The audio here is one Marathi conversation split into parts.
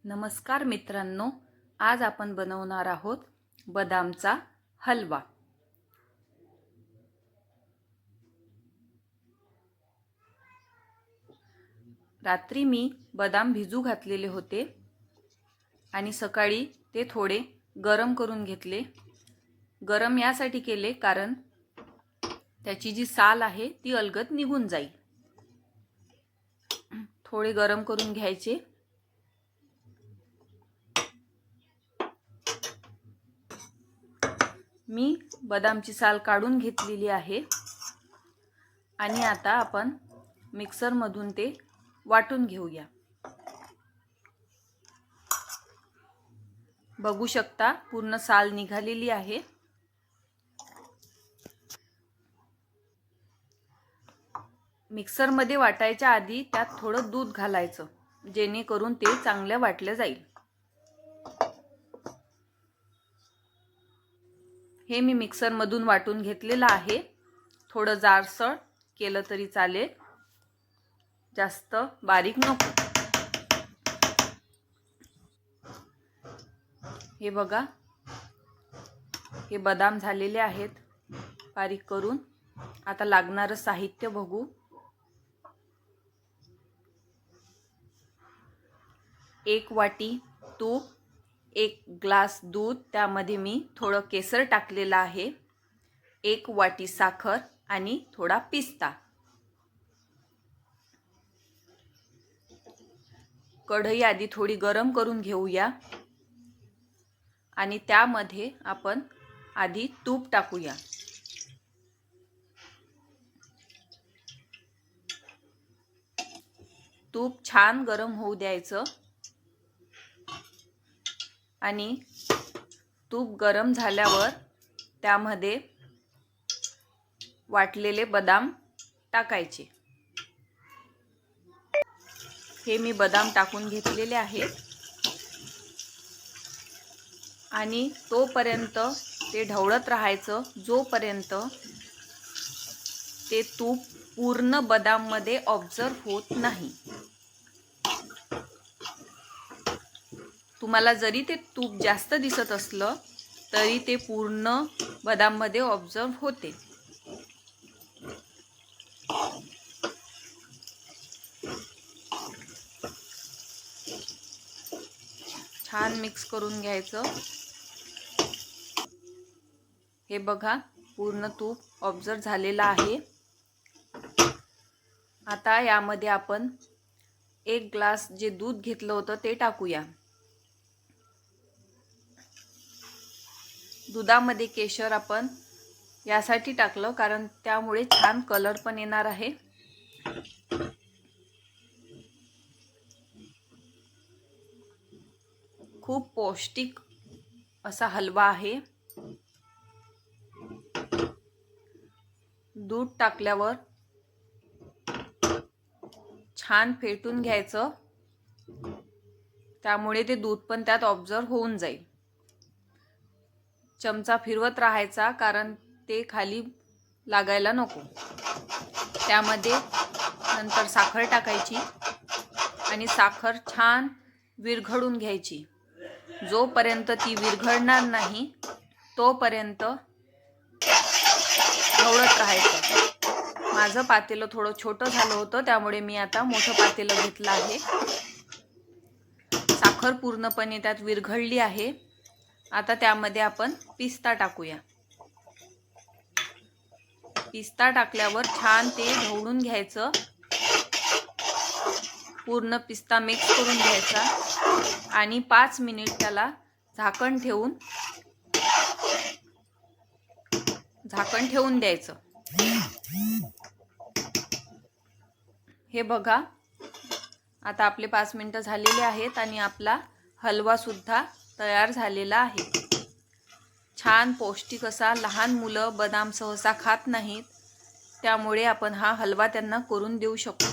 नमस्कार मित्रांनो, आज आपण बनवणार आहोत बदामचा हलवा। रात्री मी बदाम भिजू घातलेले होते आणि सकाळी ते थोडे गरम करून घेतले। गरम यासाठी केले कारण त्याची जी साल आहे ती अलगद निघून जाईल। थोडे गरम करून घ्यायचे। मी बदामची साल काढून घेतलेली आहे आणि आता आपण मिक्सर मधून ते वाटून घेऊया। बघू शकता पूर्ण साल निघालेली आहे। मिक्सर मध्ये वाटायच्या आधी त्यात थोडं दूध घालायचं, जेणेकरून ते चांगले वाटले जाईल। हे मी मिक्सर मधून वाटून घेतलेलं आहे। थोडं जाडसर केलं तरी चालेल, जास्त बारीक नको। हे बघा, हे बदाम झालेले आहेत बारीक करून। आता लागणारं साहित्य बघू। 1 वाटी तूप, 1 ग्लास दूध, त्यामध्ये मी थोडं केसर टाकलेलं आहे, 1 वाटी साखर आणि थोडा पिस्ता। कढई आधी थोडी गरम करून घेऊया आणि त्यामध्ये आपण आधी तूप टाकूया। तूप छान गरम होऊ द्यायचं आणि तूप गरम झाल्यावर त्यामध्ये वाटलेले बदाम टाकायचे। हे मी बदाम टाकून घेतलेले आहेत आणि तोपर्यंत ते ढवळत राहायचं जोपर्यंत ते तूप पूर्ण बदाम मध्ये ऑब्झर्व होत नाही। तुम्हाला जरी ते तूप जास्त दिसत असलं तरी ते पूर्ण बदाम मध्ये ऑब्झर्व होते। छान मिक्स करून घ्यायचं। हे बघा, पूर्ण तूप ऑब्झर्व झालेलं आहे। आता यामध्ये आपण 1 ग्लास जे दूध घेतलं होतं ते टाकूया। दुधामध्ये केशर आपण यासाठी टाकलं कारण त्यामुळे छान कलर पण येणार आहे। खूप पौष्टिक असा हलवा आहे। दूध टाकल्यावर छान फेटून घ्यायचं, त्यामुळे ते दूध पण त्यात ऑब्झर्व होऊन जाईल। चमचा फिरवत राहायचा कारण ते खाली लागायला नको। त्यामध्ये नंतर साखर टाकायची आणि साखर छान विरघळून घ्यायची। जोपर्यंत ती विरघळणार नाही तोपर्यंत ढवळत राहायचं। माझं पातेलं थोडं छोटं झालं होतं, त्यामुळे मी आता मोठं पातेलं घेतलं आहे। साखर पूर्णपणे त्यात विरघळली आहे। आता त्यामध्ये आपण पिस्ता टाकूया। पिस्ता टाकल्यावर छान ते ढवळून घ्यायचं। पूर्ण पिस्ता मिक्स करून घ्यायचा आणि 5 मिनिट त्याला झाकण ठेवून द्यायचं। हे बघा, आता आपले 5 मिनिटं झालेले आहेत आणि आपला हलवा सुद्धा तयार झालेला आहे। छान पौष्टिक असा, लहान मुलं बदाम सहसा खात नाहीत, त्यामुळे आपण हा हलवा त्यांना करून देऊ शकतो।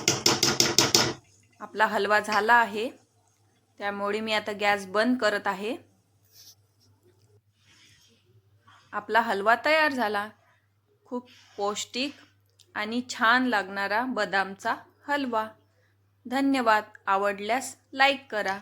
आपला हलवा झाला आहे, त्यामुळे मी आता गॅस बंद करत आहे। आपला हलवा तयार झाला। खूप पौष्टिक आणि छान लागणारा बदामचा हलवा। धन्यवाद। आवडल्यास लाईक करा।